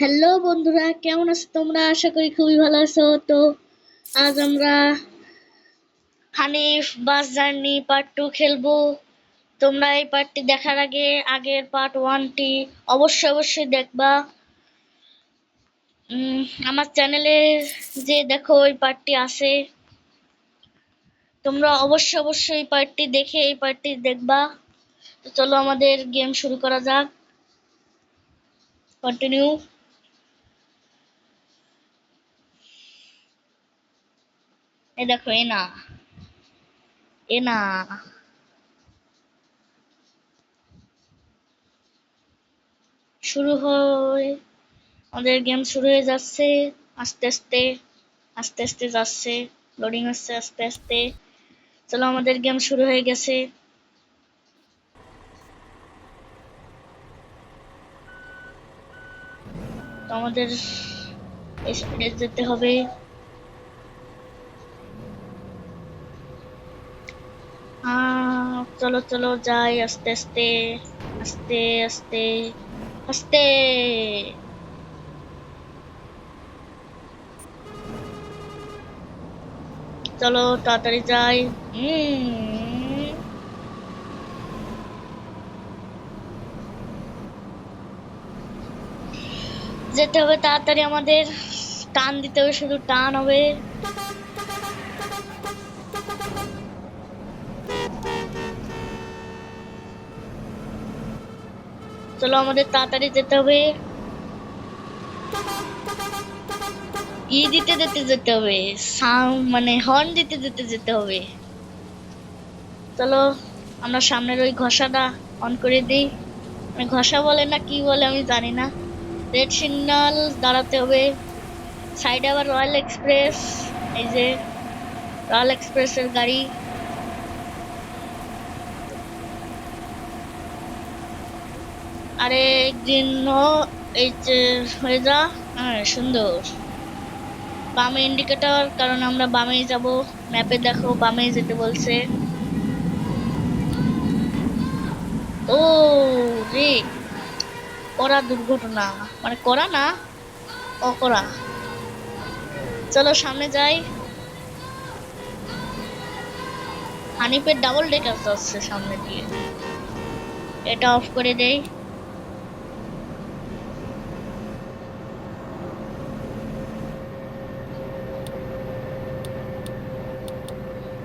Hello বন্ধুরা, কেমন আছো তোমরা? আশা করি খুবই ভালো আছো। তো আজ আমরা হানিফ বাস জার্নি পার্ট 2 খেলবো। তোমরা এই পার্টটি দেখার আগে আগের পার্ট 1টি অবশ্যই দেখবা। আমার চ্যানেলে যে দেখো ওই পার্টটি আছে, তোমরা অবশ্যই এই পার্টটি দেখে এই পার্টটি দেখবা। তো চলো আমাদের গেম শুরু করা যাক। কন্টিনিউ। এই দেখো এনা শুরু হয়। আমাদের গেম শুরু হয়ে যাচ্ছে। আস্তে আস্তে যাচ্ছে, লোডিং হচ্ছে আস্তে আস্তে। চলো আমাদের গেম শুরু হয়ে গেছে। তো আমাদের স্পিডে যেতে হবে। চলো যাই আস্তে আস্তে আস্তে আস্তে আস্তে। চলো তাড়াতাড়ি যাই। যেতে হবে তাড়াতাড়ি, আমাদের টান দিতে হবে, শুধু টান হবে। চলো আমাদের তাড়াতাড়ি যেতে হবে। দিতে যেতে হবে, সাউন্ড মানে হর্ন দিতে যেতে হবে। চলো আমরা সামনের ওই ঘষাটা অন করে দিই। মানে ঘষা বলে না কি বলে আমি জানি না। রেড সিগন্যাল দাঁড়াতে হবে। সাইডে আবার রয়্যাল এক্সপ্রেস, এই যে রয়্যাল এক্সপ্রেসের গাড়ি। আরে একদিন এই যে হয়ে যা। হ্যাঁ সুন্দর। বামে ইন্ডিকেটর, কারণ আমরা বামেই যাব। ম্যাপে দেখো বামেই যেতে বলছে। ও রে, করা দুর্ঘটনা, মানে করা না, অকরা। চলো সামনে যাই। হানিফের ডাবল ডেকার যাচ্ছে সামনে দিয়ে, এটা অফ করে দেই।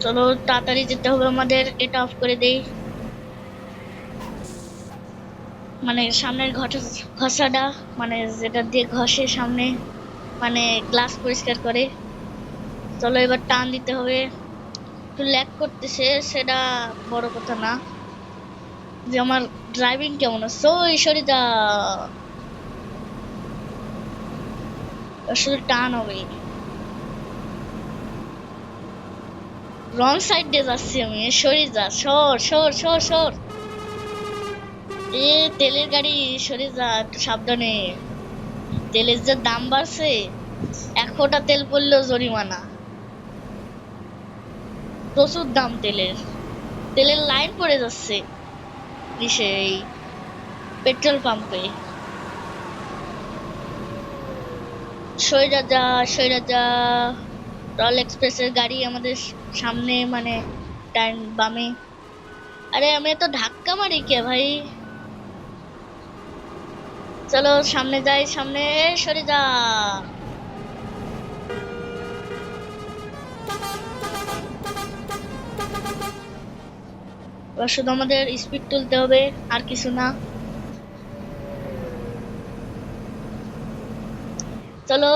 চলো তাড়াতাড়ি যেতে হবে আমাদের, এটা অফ করে দেই। মানে সামনের ঘষাটা, মানে যেটা দিয়ে ঘষে সামনে, মানে গ্লাস পরিষ্কার করে। চলো এবার টান দিতে হবে। একটু ল্যাগ করতেছে, সেটা বড় কথা না, যে আমার ড্রাইভিং কেমন আছে। ওই সরিদা শুধু টান হবে। রং সাইড দিয়ে যাচ্ছি আমি, সরে যা, সর। এ তেলের গাড়ি, সরে যা একটু সাবধানে। তেলের যে দাম বাড়ছে, 1 ফোঁটা তেল পড়লেও জরিমানা। প্রচুর দাম তেলের লাইন পড়ে যাচ্ছে এই পেট্রোল পাম্পে। সইরা যা। রয়্যাল এক্সপ্রেসের গাড়ি আমাদের সামনে, মানে ডান বামে। আরে আমি এত ধাক্কা মারি কে ভাই? চলো সামনে যাই, সামনে সরে যা। এবার শুধু আমাদের স্পিড তুলতে হবে, আর কিছু না। চলো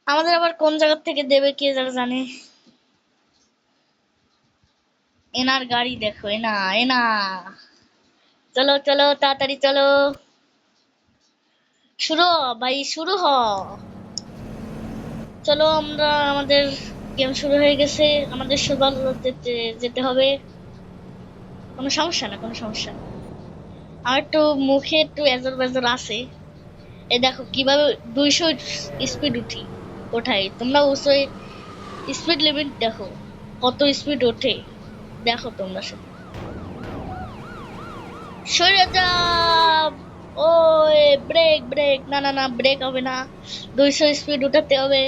আমাদের আবার কোন জায়গা থেকে দেবে কে জানে। এনার গাড়ি দেখো, এনা। চলো তাড়াতাড়ি চলো। শুরু ভাই, শুরু হ। চলো আমরা, আমাদের গেম শুরু হয়ে গেছে। আমাদের সবার যেতে হবে। কোনো সমস্যা না। আমার একটু মুখে একটু এজর বেজর আছে। এই দেখো কিভাবে 200 স্পিড ওঠাই। তোমরা অবশ্যই স্পিড লিমিট দেখো, কত স্পিড ওঠে দেখো তোমরা শুধু। সরে যা। ওই ব্রেক ব্রেক, না না না, ব্রেক হবে না, 200 স্পিড উঠাতে হবে।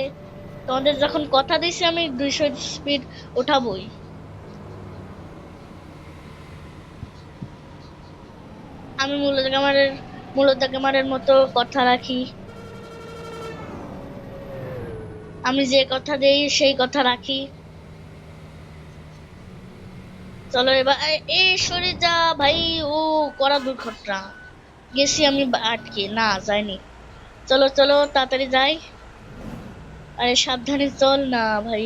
তোমাদের যখন কথা দিছি আমি 200 স্পিড উঠাবই। আমি মূলত গেমারের মতো কথা রাখি। আমি যে কথা দেই সেই কথা রাখি। চলো এবার সরে যা ভাই। ও করা দুর্ঘটনা, গেছি আমি আটকে, না যাইনি। চলো চলো তাড়াতাড়ি যাই। আরে সাবধানে চল না ভাই।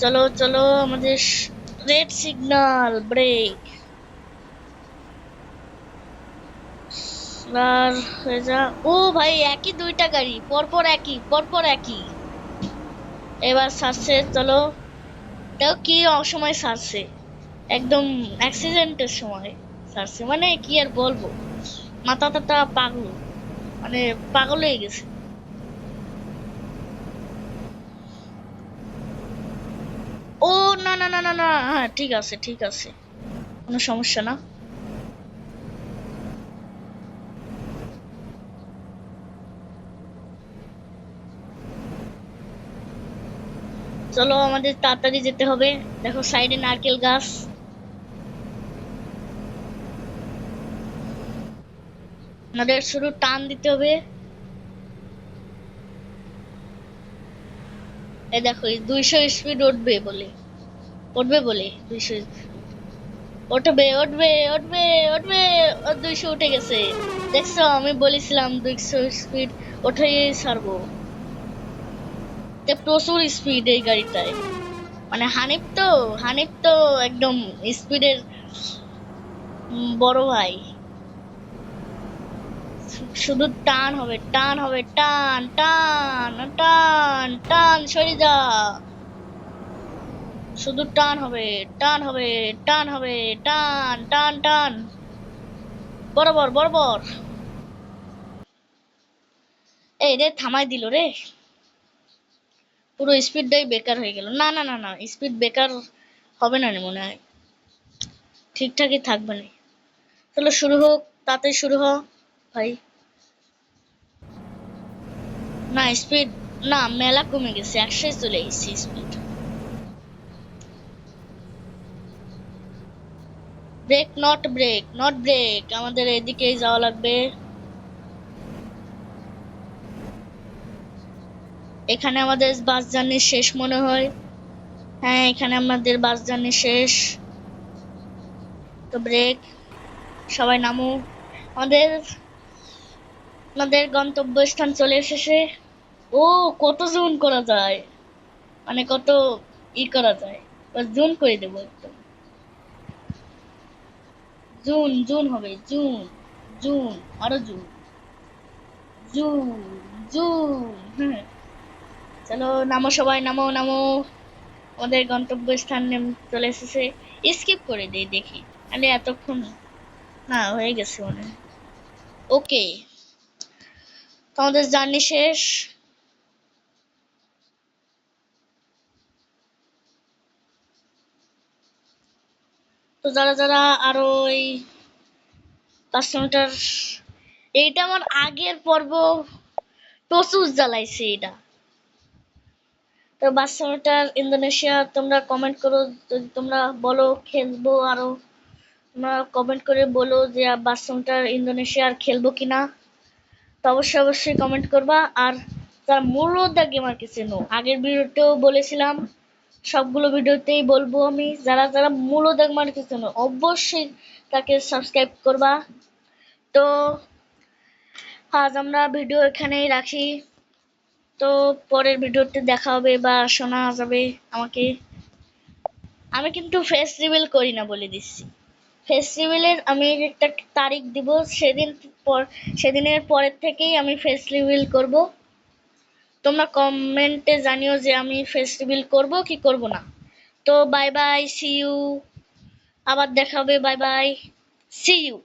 চলো চলো, আমাদের রেড সিগন্যাল, ব্রেক। আর হয়ে যা। ও ভাই, একই দুইটা গাড়ি পরপর, একই পরপর একই। এবার ছাড়ছে, চলো। তাও কি অসময় ছাড়ছে, একদম অ্যাক্সিডেন্টের সময় ছাড়ছে, মানে কি আর বলবো, মাথা টাথা পাগল, মানে পাগল হয়ে গেছে। ও না না না না না, হ্যাঁ ঠিক আছে ঠিক আছে, কোনো সমস্যা না। চলো আমাদের তাড়াতাড়ি যেতে হবে। দেখো সাইডে নারকেল গাছ, আমাদের শুধু টান দিতে হবে। এই দেখো 200 স্পিড উঠবে বলে, উঠবে বলে 200, উঠবে উঠবে উঠবে উঠবে। 200 উঠে গেছে, দেখছো আমি বলেছিলাম 200 স্পিড ওঠাই ছাড়বো। প্রচুর স্পিড এই গাড়িটায়, মানে হানিফ তো একদম স্পিডের বড় ভাই। শুধু টান হবে টান হবে, টান টান টান টান, সরে যা। শুধু টান হবে টান হবে টান হবে, টান টান টান, বরাবর বরাবর। এই রে থামাই দিল রে, পুরো স্পিডটাই বেকার হয়ে গেল। না না না না, স্পিড বেকার হবে না রে, মনে হয় ঠিকঠাকই থাকবে না। চলো শুরু হোক, তাড়াতাড়ি শুরু হ ভাই। না স্পিড, না মেলা কমে গেছে, 100 চলে এসেছি speed. Brake not brake not brake, আমাদের এদিকেই যাওয়া লাগবে। এখানে আমাদের বাস জার্নি শেষ মনে হয়। হ্যাঁ এখানে আমাদের বাস জার্নি শেষ। তো ব্রেক, সবাই নামো। আমাদের আমাদের গন্তব্যস্থান চলে এসেছে। ও কত জুম করা যায়, মানে কত করা যায়, জুম করে দেবো একদম। জুন জুন হবে, জুন জুন, আরো জুন, জুন জুন। হ্যাঁ চলো নামো সবাই, নামো নামো। আমাদের গন্তব্যস্থান চলে এসেছে। স্কিপ করে দিই দেখি, আমি এতক্ষণ, না হয়ে গেছে মনে হয়। ওকে, তোমাদের জার্নি শেষ। তো যারা যারা আরো এই 500 মিটার, এইটা আমার আগের পর্ব, প্রচুর জ্বালাইছে এটা। তো 500 মিটার ইন্দোনেশিয়া, তোমরা কমেন্ট করো যদি তোমরা বলো খেলবো আরো। তোমরা কমেন্ট করে বলো যে 500 মিটার ইন্দোনেশিয়া আর খেলবো কিনা। তো অবশ্যই অবশ্যই কমেন্ট করবা। আর তার মূলত গেমারকে চেনো, আগের ভিডিওতেও বলেছিলাম, সবগুলো ভিডিওতেই বলবো আমি, যারা যারা মূলত গেমারকে চেনো অবশ্যই তাকে সাবস্ক্রাইব করবা। তো আজ আমরা ভিডিও এখানেই রাখি। তো পরের ভিডিওতে দেখা হবে বা শোনা যাবে আমাকে। আমি কিন্তু ফেস রিভিল করি না বলে দিচ্ছি। ফেস রিভিলের আমি একটা তারিখ দিব, পর সেদিনের পরের থেকেই আমি ফেস রিভিল করব। তোমরা কমেন্টে জানিও যে আমি ফেস রিভিল করব কি করব না। তো বাই বাই, সি ইউ, আবার দেখা হবে, বাই বাই, সি ইউ।